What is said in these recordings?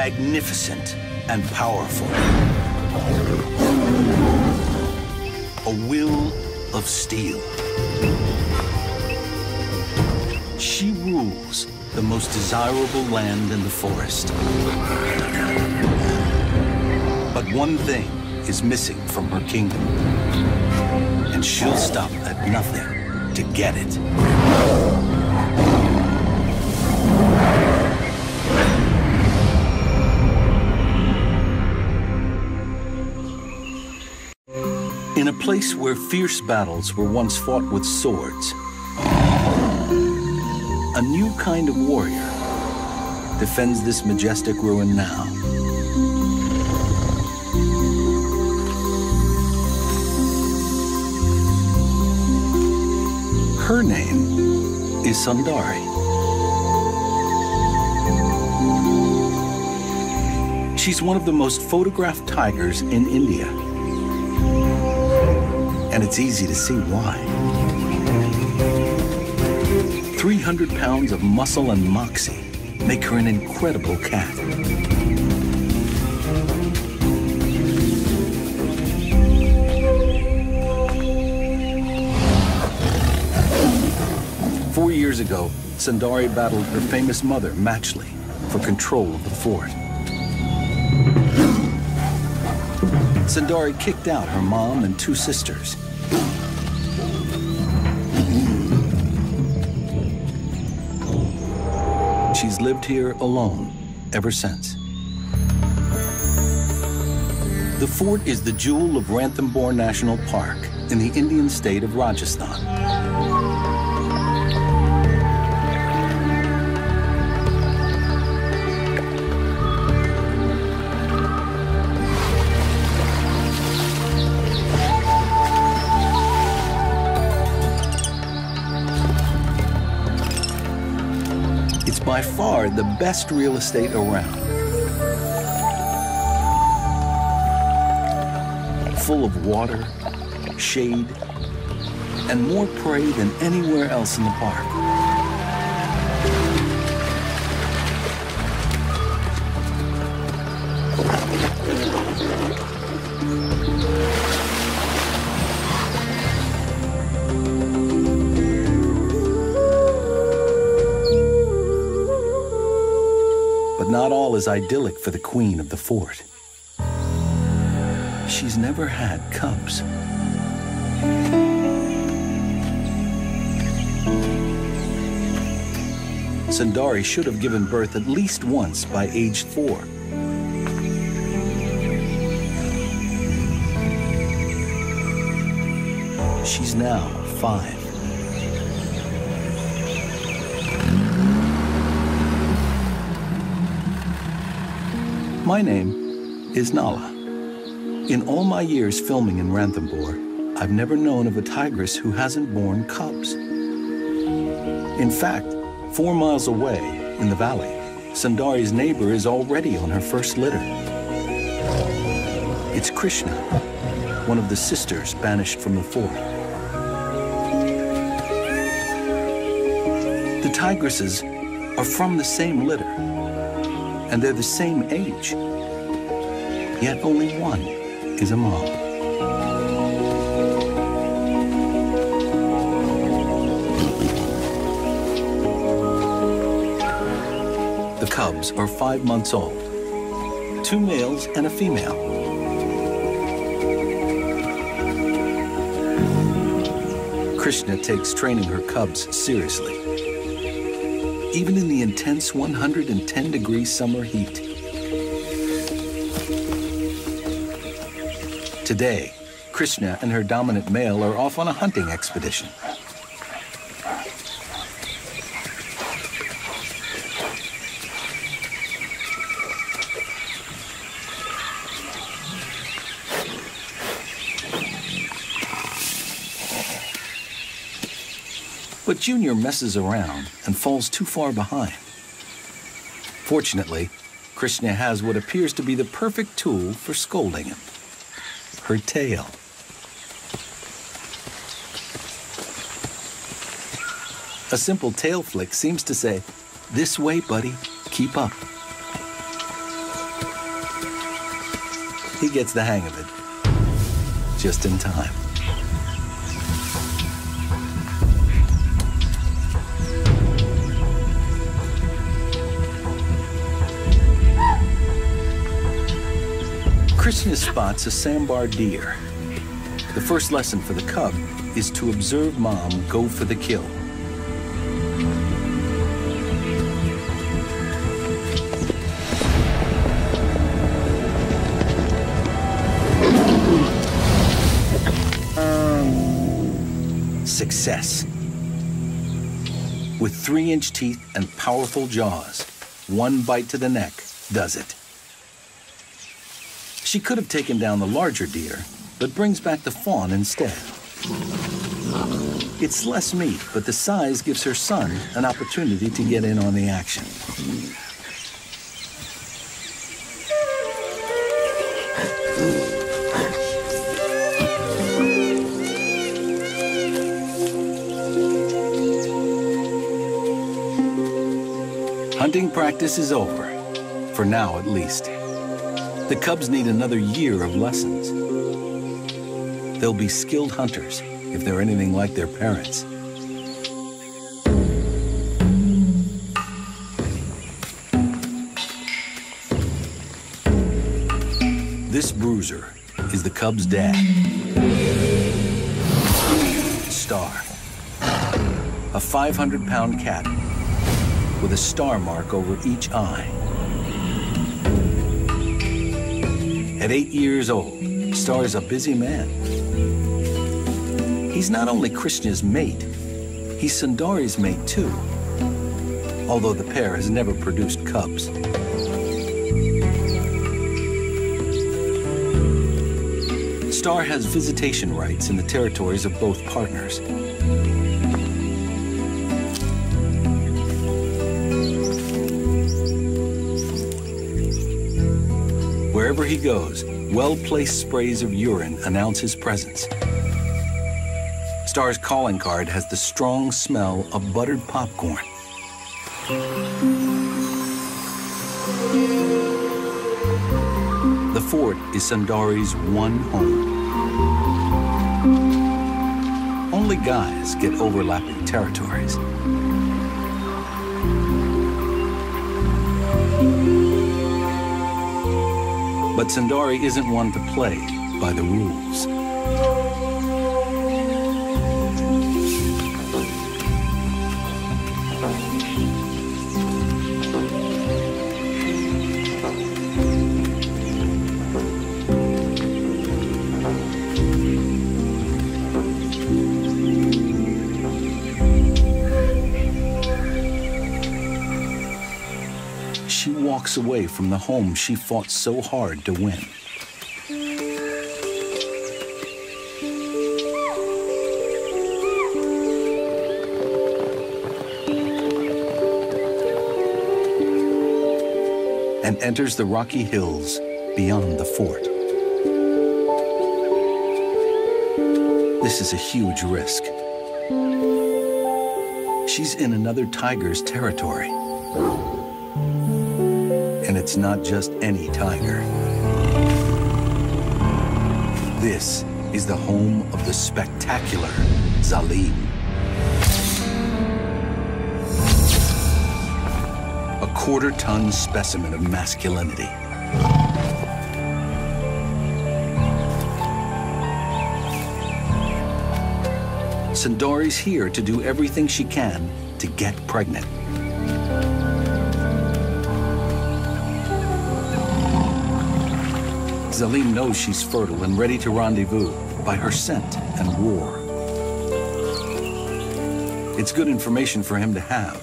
magnificent and powerful. A will of steel. She rules the most desirable land in the forest. But one thing is missing from her kingdom, and she'll stop at nothing to get it. In a place where fierce battles were once fought with swords, a new kind of warrior defends this majestic ruin now. Her name is Sundari. She's one of the most photographed tigers in India. And it's easy to see why. 300 pounds of muscle and moxie make her an incredible cat. Four years ago, Sundari battled her famous mother, Matchley, for control of the fort. Sundari kicked out her mom and two sisters. She's lived here alone ever since. The fort is the jewel of Ranthambore National Park in the Indian state of Rajasthan. By far the best real estate around. Full of water, shade, and more prey than anywhere else in the park. Not all is idyllic for the queen of the fort. She's never had cubs. Sundari should have given birth at least once by age 4. She's now 5. My name is Nala. In all my years filming in Ranthambore, I've never known of a tigress who hasn't born cubs. In fact, 4 miles away in the valley, Sundari's neighbor is already on her first litter. It's Krishna, one of the sisters banished from the fort. The tigresses are from the same litter, and they're the same age, yet only one is a mom. The cubs are 5 months old, 2 males and a female. Krishna takes training her cubs seriously, even in the intense 110-degree summer heat. Today, Krishna and her dominant male are off on a hunting expedition. But Junior messes around and falls too far behind. Fortunately, Krishna has what appears to be the perfect tool for scolding him: her tail. A simple tail flick seems to say, "This way, buddy, keep up." He gets the hang of it, just in time. Krishna spots a sambar deer. The first lesson for the cub is to observe mom go for the kill. Success. With 3-inch teeth and powerful jaws, one bite to the neck does it. She could have taken down the larger deer, but brings back the fawn instead. It's less meat, but the size gives her son an opportunity to get in on the action. Hunting practice is over, for now at least. The cubs need another year of lessons. They'll be skilled hunters if they're anything like their parents. This bruiser is the cub's dad, Star, a 500-pound cat with a star mark over each eye. At 8 years old, Star's a busy man. He's not only Krishna's mate, he's Sundari's mate too, although the pair has never produced cubs. Star has visitation rights in the territories of both partners. Wherever he goes, well-placed sprays of urine announce his presence. Star's calling card has the strong smell of buttered popcorn. The fort is Sundari's one home. Only guys get overlapping territories. But Sundari isn't one to play by the rules. She walks away from the home she fought so hard to win. And enters the rocky hills beyond the fort. This is a huge risk. She's in another tiger's territory. And it's not just any tiger. This is the home of the spectacular Zalim. A quarter-ton specimen of masculinity. Sundari's here to do everything she can to get pregnant. Zalim knows she's fertile and ready to rendezvous by her scent and roar. It's good information for him to have.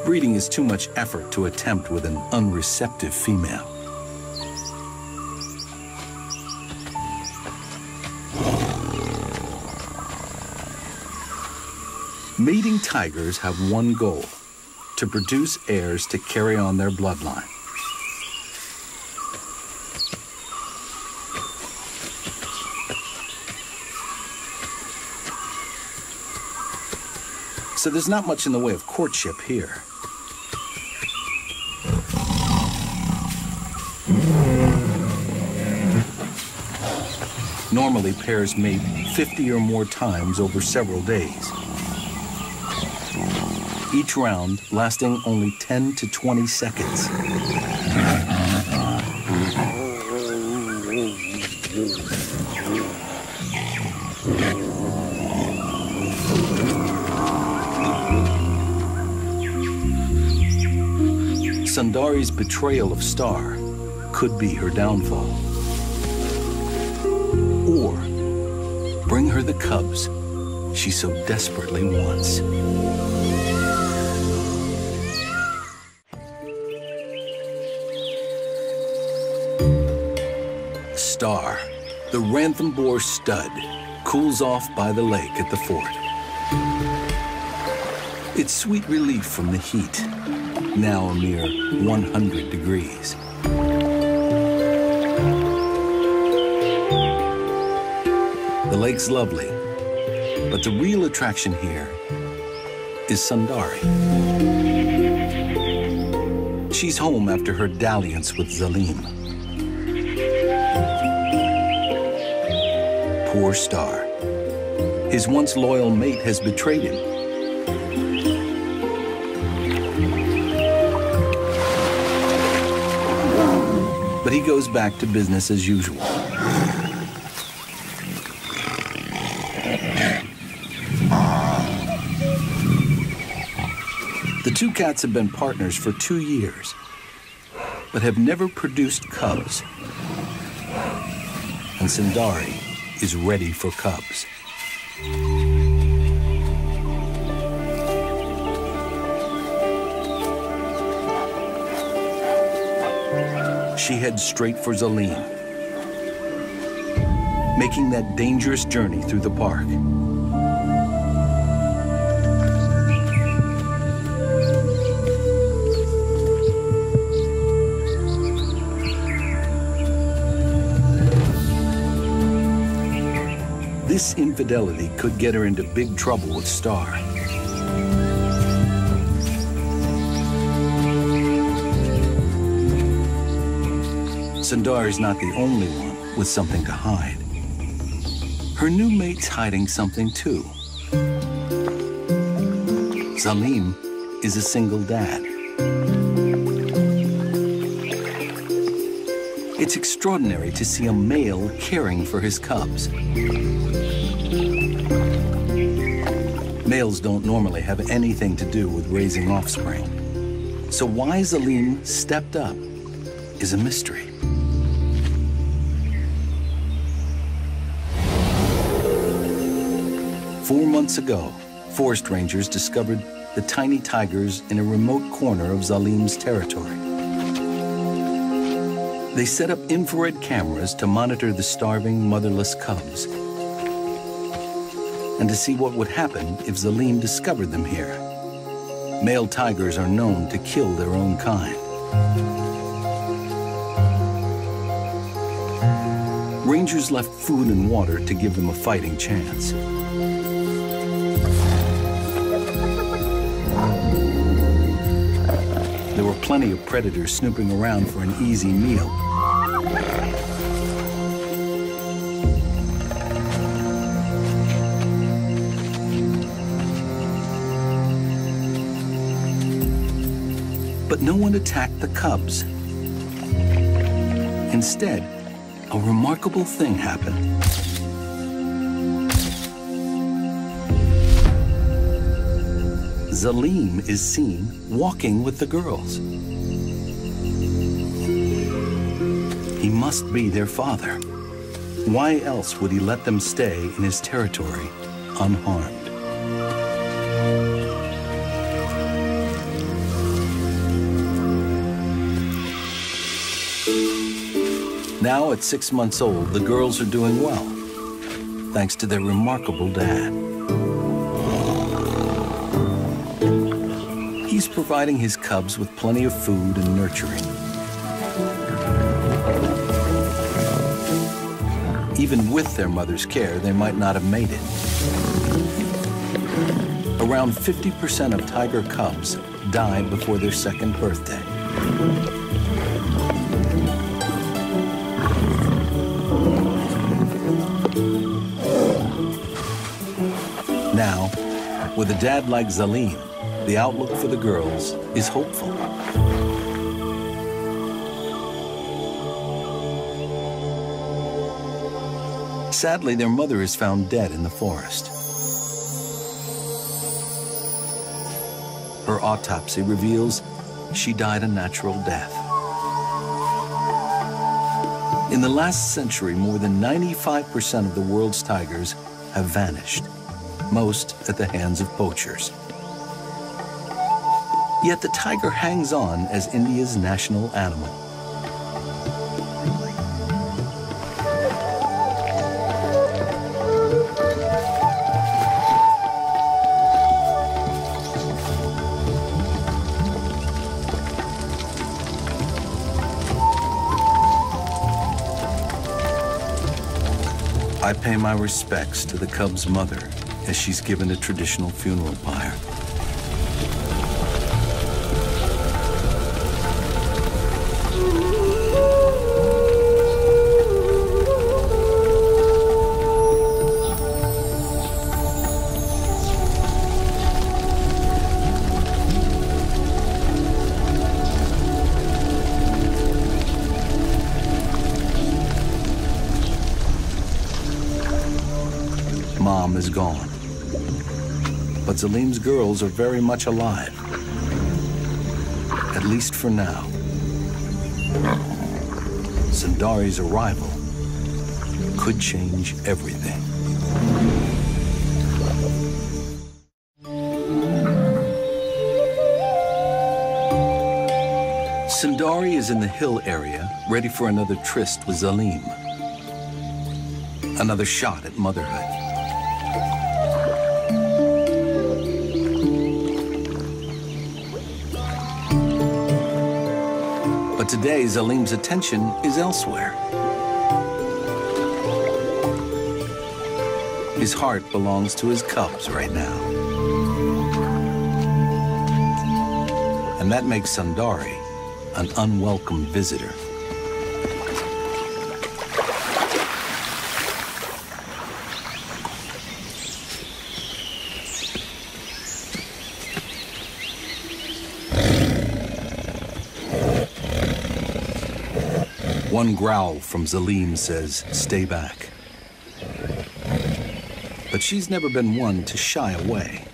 Breeding is too much effort to attempt with an unreceptive female. Mating tigers have one goal: to produce heirs to carry on their bloodline. So there's not much in the way of courtship here. Normally, pairs mate 50 or more times over several days. Each round lasting only 10 to 20 seconds. Sundari's betrayal of Star could be her downfall. Or bring her the cubs she so desperately wants. Star, the Rantham Boar stud, cools off by the lake at the fort. It's sweet relief from the heat, now a mere 100 degrees. The lake's lovely, but the real attraction here is Sundari. She's home after her dalliance with Zalim. Poor Star. His once loyal mate has betrayed him. But he goes back to business as usual. The two cats have been partners for 2 years, but have never produced cubs. And Sundari is ready for cubs. She heads straight for Zalim, making that dangerous journey through the park. This infidelity could get her into big trouble with Star. Sundar is not the only one with something to hide. Her new mate's hiding something too. Zalim is a single dad. It's extraordinary to see a male caring for his cubs. Males don't normally have anything to do with raising offspring. So why Zalim stepped up is a mystery. Four months ago, forest rangers discovered the tiny tigers in a remote corner of Zalim's territory. They set up infrared cameras to monitor the starving, motherless cubs and to see what would happen if Zalim discovered them here. Male tigers are known to kill their own kind. Rangers left food and water to give them a fighting chance. There were plenty of predators snooping around for an easy meal. But no one attacked the cubs. Instead, a remarkable thing happened. Zalim is seen walking with the girls. He must be their father. Why else would he let them stay in his territory unharmed? Now, at 6 months old, the girls are doing well, thanks to their remarkable dad. He's providing his cubs with plenty of food and nurturing. Even with their mother's care, they might not have made it. Around 50% of tiger cubs die before their second birthday. Now, with a dad like Zalim, the outlook for the girls is hopeful. Sadly, their mother is found dead in the forest. Her autopsy reveals she died a natural death. In the last century, more than 95% of the world's tigers have vanished, most at the hands of poachers. Yet the tiger hangs on as India's national animal. I pay my respects to the cub's mother as she's given a traditional funeral pyre. Mom is gone, but Zalim's girls are very much alive, at least for now. Sundari's arrival could change everything. Sundari is in the hill area, ready for another tryst with Zalim. Another shot at motherhood. But today, Zalim's attention is elsewhere. His heart belongs to his cubs right now. And that makes Sundari an unwelcome visitor. One growl from Zalim says, "Stay back." But she's never been one to shy away.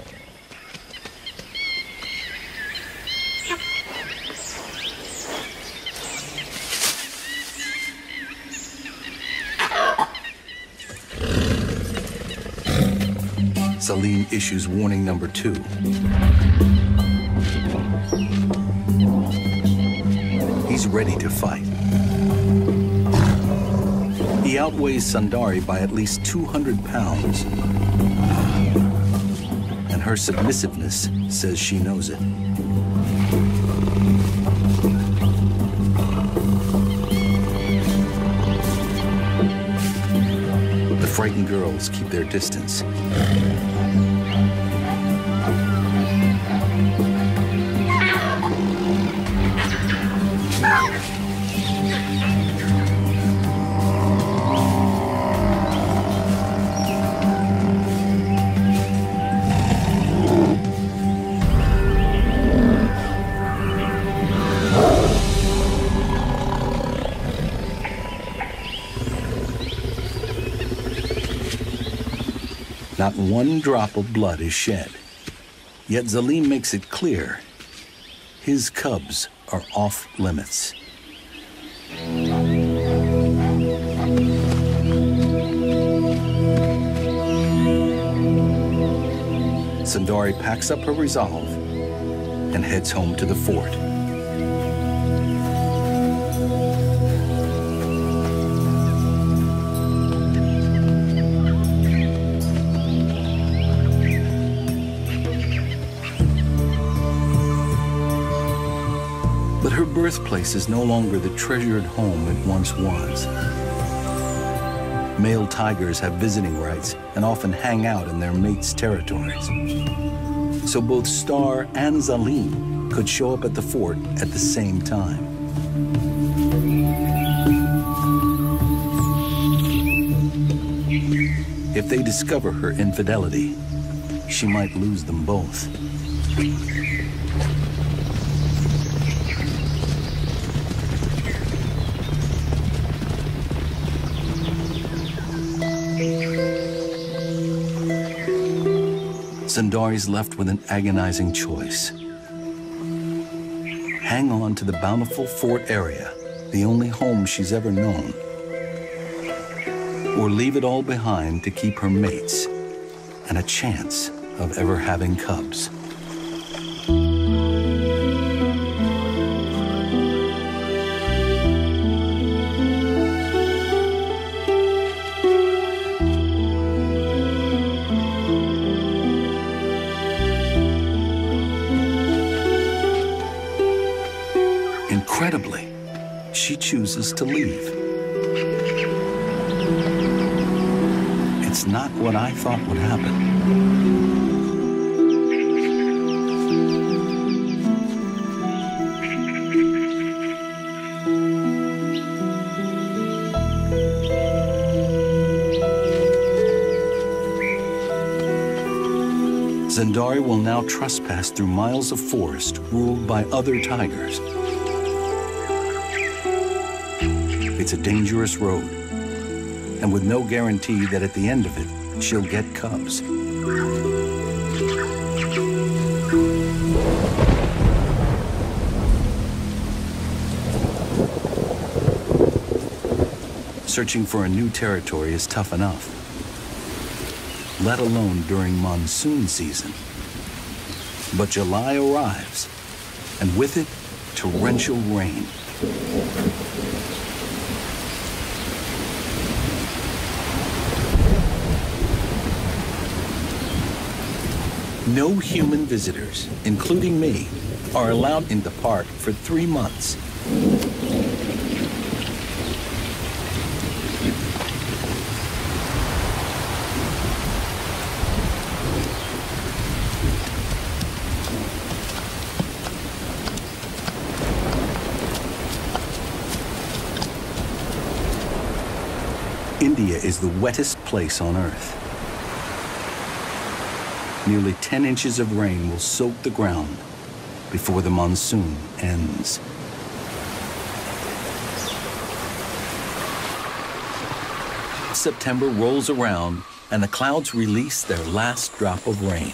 Zalim issues warning number 2. He's ready to fight. He outweighs Sundari by at least 200 pounds. And her submissiveness says she knows it. The frightened girls keep their distance. Not one drop of blood is shed. Yet Zalim makes it clear his cubs are off limits. Sundari packs up her resolve and heads home to the fort. But her birthplace is no longer the treasured home it once was. Male tigers have visiting rights and often hang out in their mates' territories. So both Star and Zalim could show up at the fort at the same time. If they discover her infidelity, she might lose them both. Sundari's left with an agonizing choice. Hang on to the bountiful fort area, the only home she's ever known, or leave it all behind to keep her mates and a chance of ever having cubs. Incredibly, she chooses to leave. It's not what I thought would happen. Sundari will now trespass through miles of forest ruled by other tigers. It's a dangerous road, and with no guarantee that at the end of it, she'll get cubs. Searching for a new territory is tough enough, let alone during monsoon season. But July arrives, and with it, torrential rain. No human visitors, including me, are allowed in the park for 3 months. India is the wettest place on Earth. Nearly 10 inches of rain will soak the ground before the monsoon ends. September rolls around and the clouds release their last drop of rain.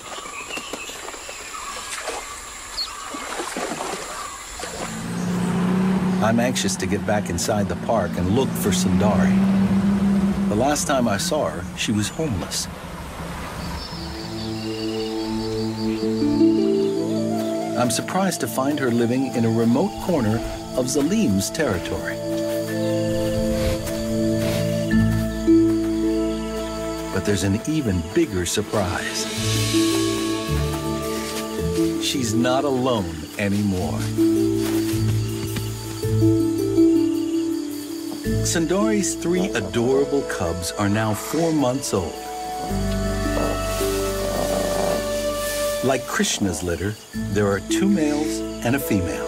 I'm anxious to get back inside the park and look for Sundari. The last time I saw her, she was homeless. I'm surprised to find her living in a remote corner of Zalim's territory. But there's an even bigger surprise. She's not alone anymore. Sundari's 3 adorable cubs are now 4 months old. Like Krishna's litter, there are 2 males and a female.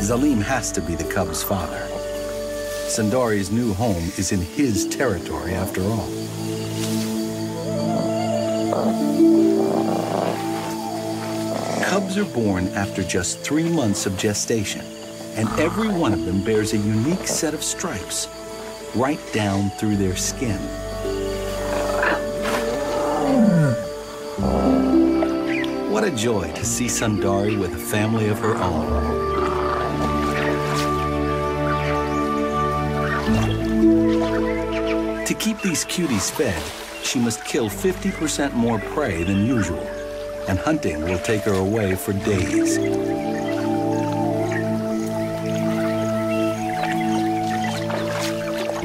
Zalim has to be the cub's father. Sundari's new home is in his territory after all. Cubs are born after just 3 months of gestation, and every one of them bears a unique set of stripes right down through their skin. What a joy to see Sundari with a family of her own. To keep these cuties fed, she must kill 50% more prey than usual, and hunting will take her away for days.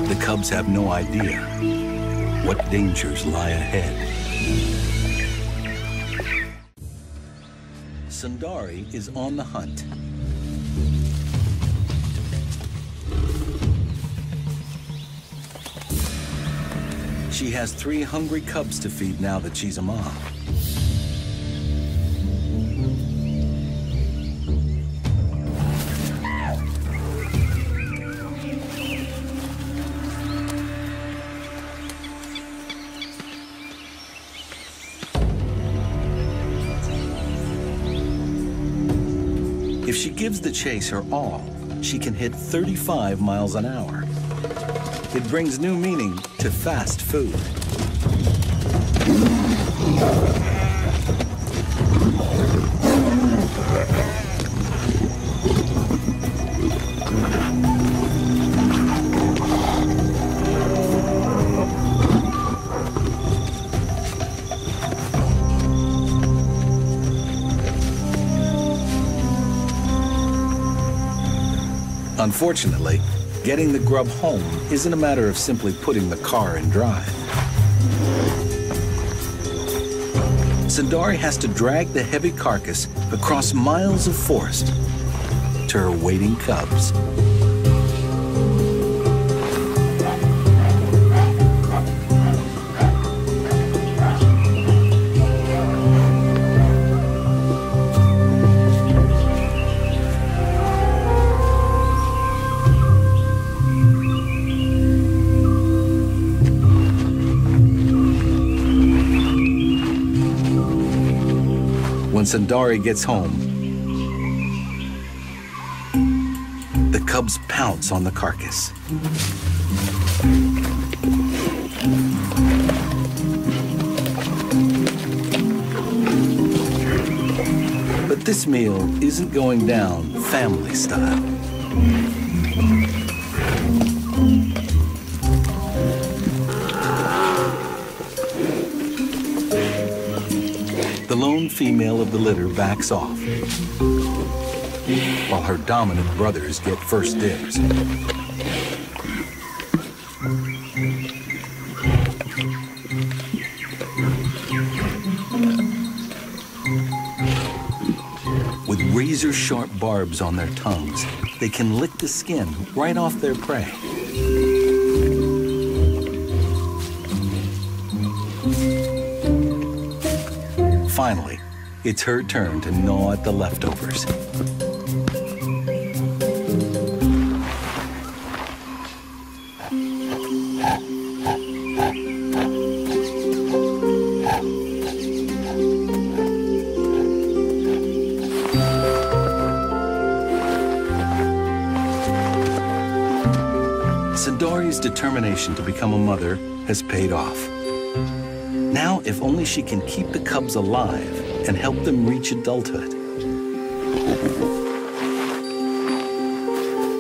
The cubs have no idea what dangers lie ahead. Sundari is on the hunt. She has 3 hungry cubs to feed now that she's a mom. If she gives the chase her all, she can hit 35 miles an hour. It brings new meaning to fast food. Unfortunately, getting the grub home isn't a matter of simply putting the car in drive. Sundari has to drag the heavy carcass across miles of forest to her waiting cubs. When Sundari gets home, the cubs pounce on the carcass. But this meal isn't going down family style. The lone female of the litter backs off, while her dominant brothers get first dibs. With razor-sharp barbs on their tongues, they can lick the skin right off their prey. Finally, it's her turn to gnaw at the leftovers. Sundari's determination to become a mother has paid off. Now, if only she can keep the cubs alive and help them reach adulthood.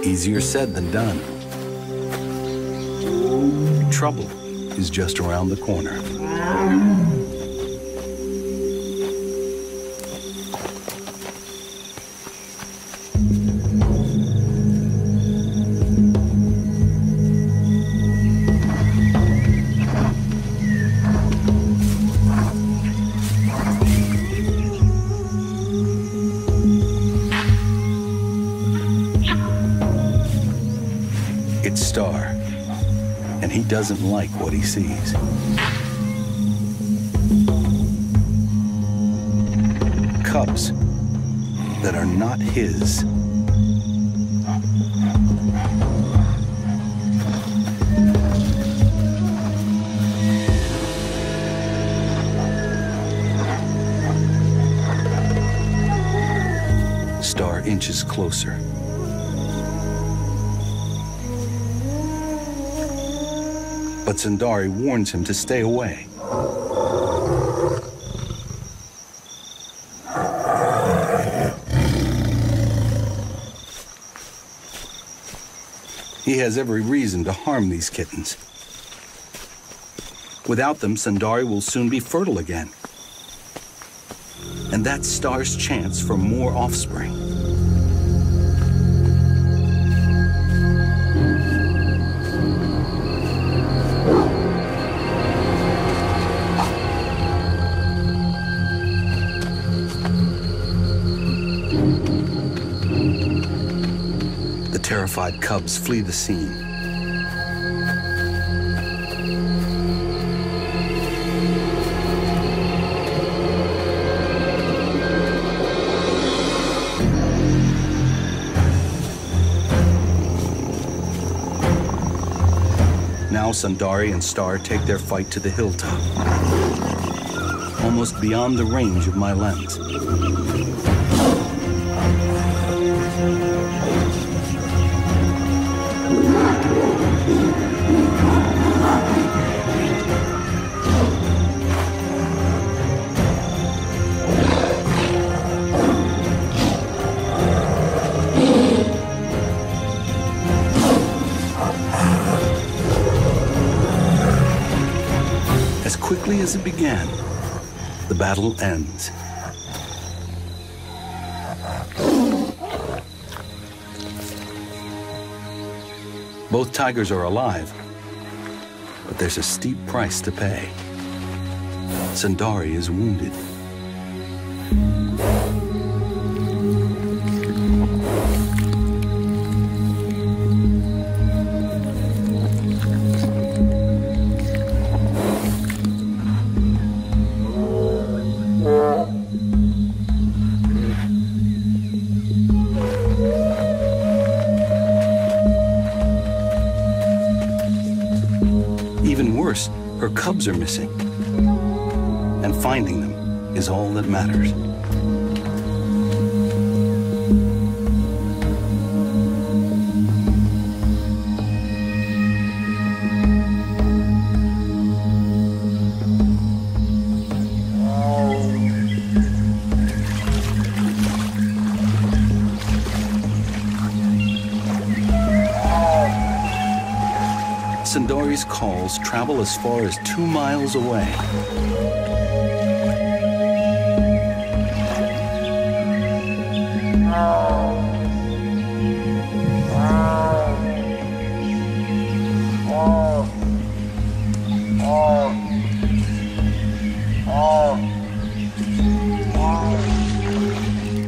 Easier said than done. Trouble is just around the corner. Star, and he doesn't like what he sees. Cubs that are not his. Star inches closer. But Sundari warns him to stay away. He has every reason to harm these kittens. Without them, Sundari will soon be fertile again. And that's Star's chance for more offspring. Terrified cubs flee the scene. Now Sundari and Star take their fight to the hilltop, almost beyond the range of my lens. exactly as it began. The battle ends. Both tigers are alive, but there's a steep price to pay. Sundari is wounded. Even worse, her cubs are missing. And finding them is all that matters. Sundari's calls travel as far as 2 miles away.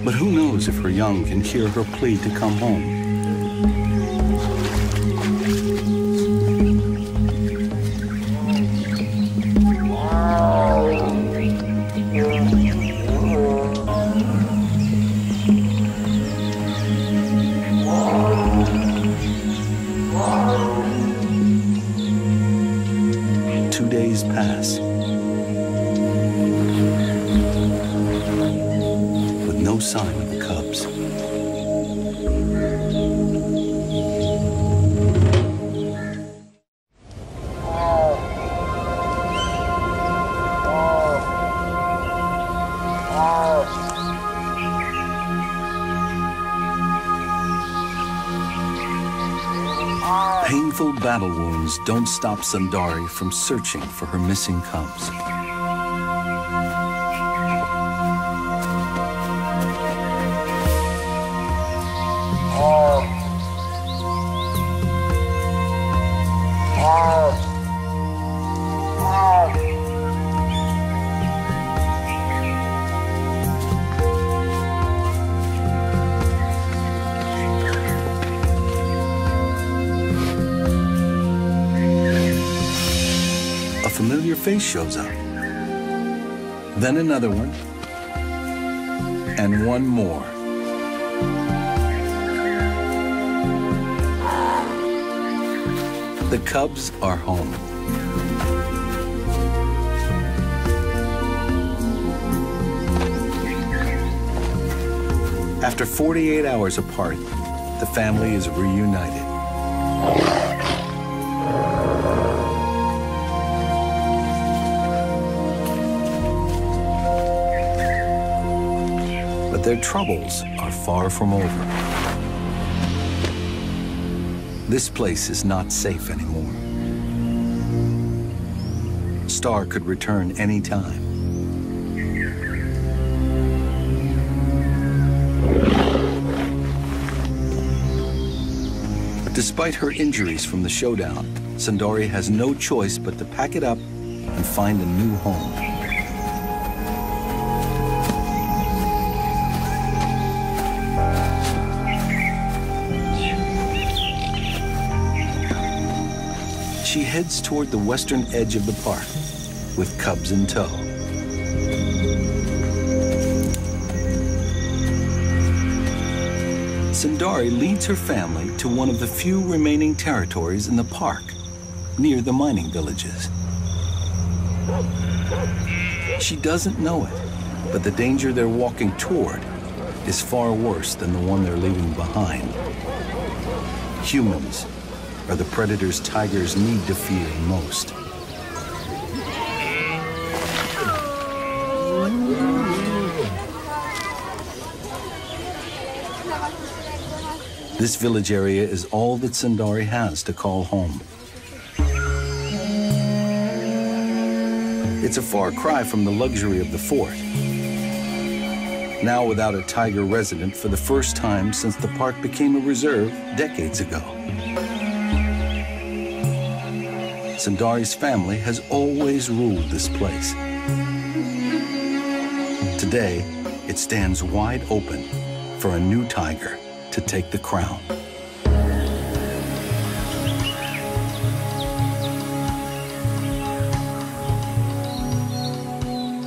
But who knows if her young can hear her plea to come home? Pass with no sign of the cubs. Painful battle wounds don't stop Sundari from searching for her missing cubs. A familiar face shows up. Then another one. And one more. The cubs are home. After 48 hours apart, the family is reunited. But their troubles are far from over. This place is not safe anymore. Star could return any time. But despite her injuries from the showdown, Sundari has no choice but to pack it up and find a new home. She heads toward the western edge of the park with cubs in tow. Sundari leads her family to one of the few remaining territories in the park, near the mining villages. She doesn't know it, but the danger they're walking toward is far worse than the one they're leaving behind. Humans are the predators tigers need to fear most. This village area is all that Sundari has to call home. It's a far cry from the luxury of the fort. Now without a tiger resident for the first time since the park became a reserve decades ago. Sundari's family has always ruled this place. Today, it stands wide open for a new tiger to take the crown.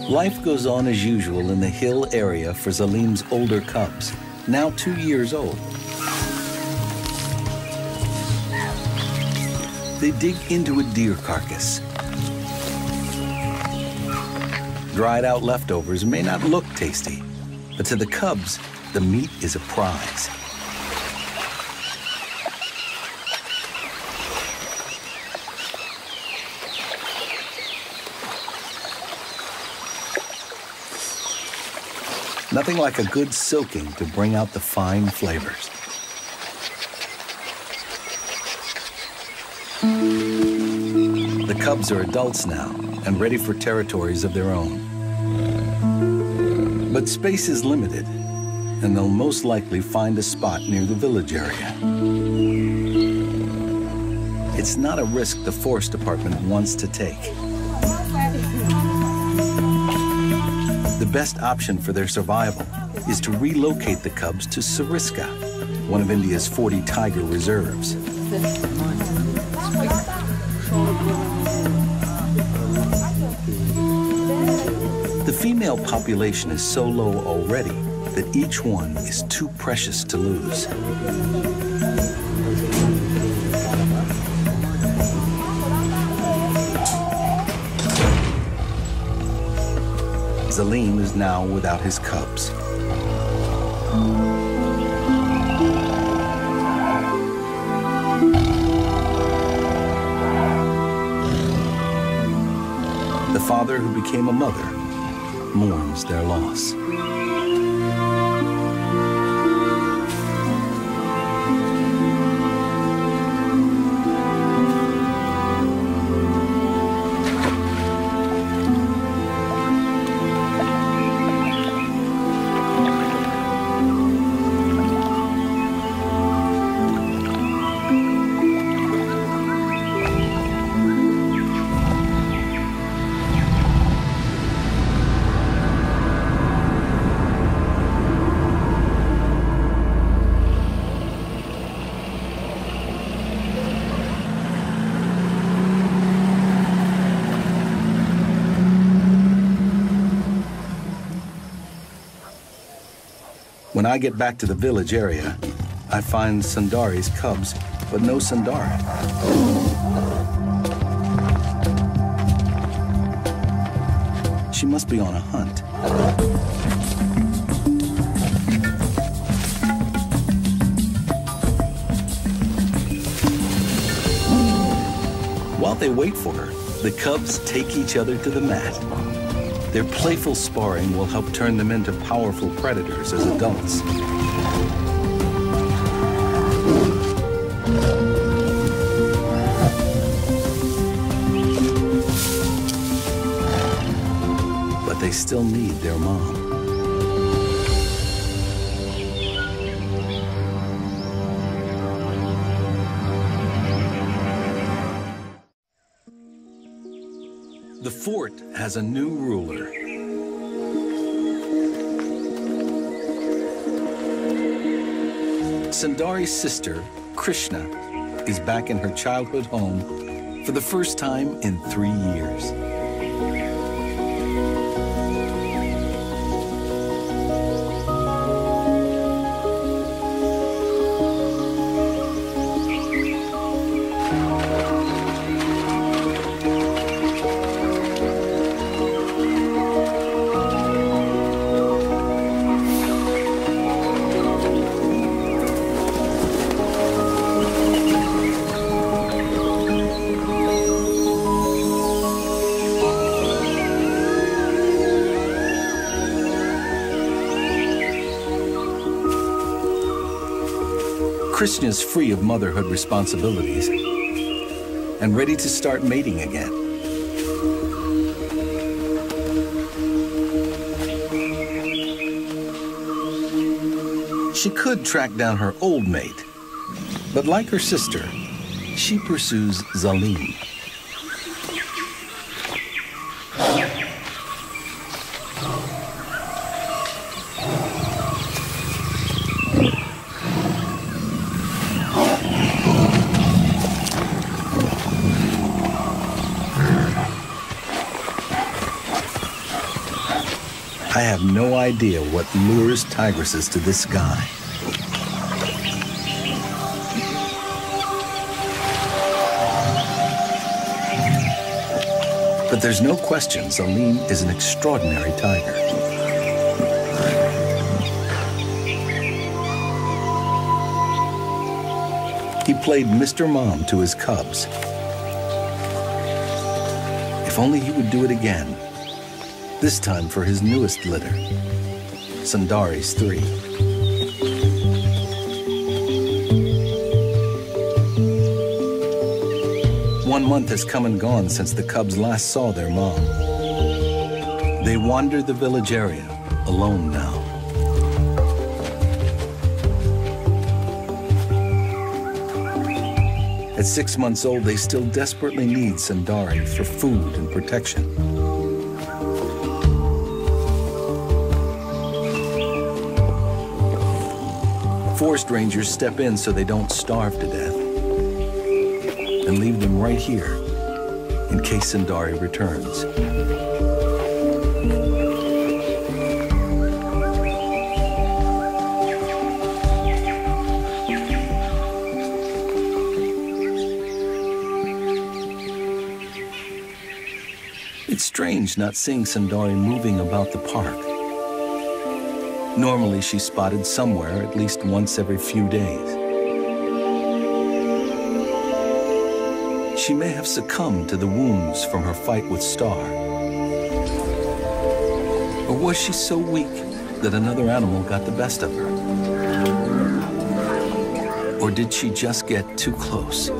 Life goes on as usual in the hill area for Zalim's older cubs, now 2 years old. They dig into a deer carcass. Dried out leftovers may not look tasty, but to the cubs, the meat is a prize. Nothing like a good soaking to bring out the fine flavors. The cubs are adults now and ready for territories of their own. But space is limited, and they'll most likely find a spot near the village area. It's not a risk the Forest Department wants to take. The best option for their survival is to relocate the cubs to Sariska, one of India's 40 tiger reserves. The female population is so low already that each one is too precious to lose. Zalim is now without his cubs. The father who became a mother mourns their loss. When I get back to the village area, I find Sundari's cubs, but no Sundara. She must be on a hunt. While they wait for her, the cubs take each other to the mat. Their playful sparring will help turn them into powerful predators as adults. But they still need their mom. The fort has a new ruler. Sundari's sister, Krishna, is back in her childhood home for the first time in 3 years. Krishna's free of motherhood responsibilities and ready to start mating again. She could track down her old mate, but like her sister, she pursues Zalim. I have no idea what lures tigresses to this sky. But there's no question Zalim is an extraordinary tiger. He played Mr. Mom to his cubs. If only he would do it again. This time for his newest litter, Sundari's 3. One month has come and gone since the cubs last saw their mom. They wander the village area, alone now. At 6 months old, they still desperately need Sundari for food and protection. Forest rangers step in so they don't starve to death and leave them right here in case Sundari returns. It's strange not seeing Sundari moving about the park. Normally, she's spotted somewhere at least once every few days. She may have succumbed to the wounds from her fight with Star. Or was she so weak that another animal got the best of her? Or did she just get too close?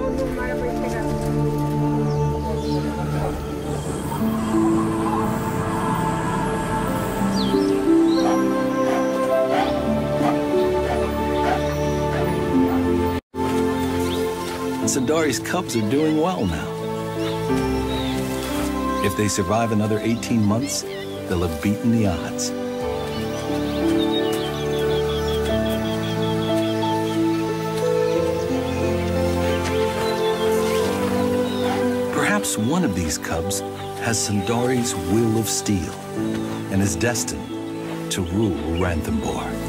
Sundari's cubs are doing well now. If they survive another 18 months, they'll have beaten the odds. Perhaps one of these cubs has Sundari's will of steel and is destined to rule Ranthambore.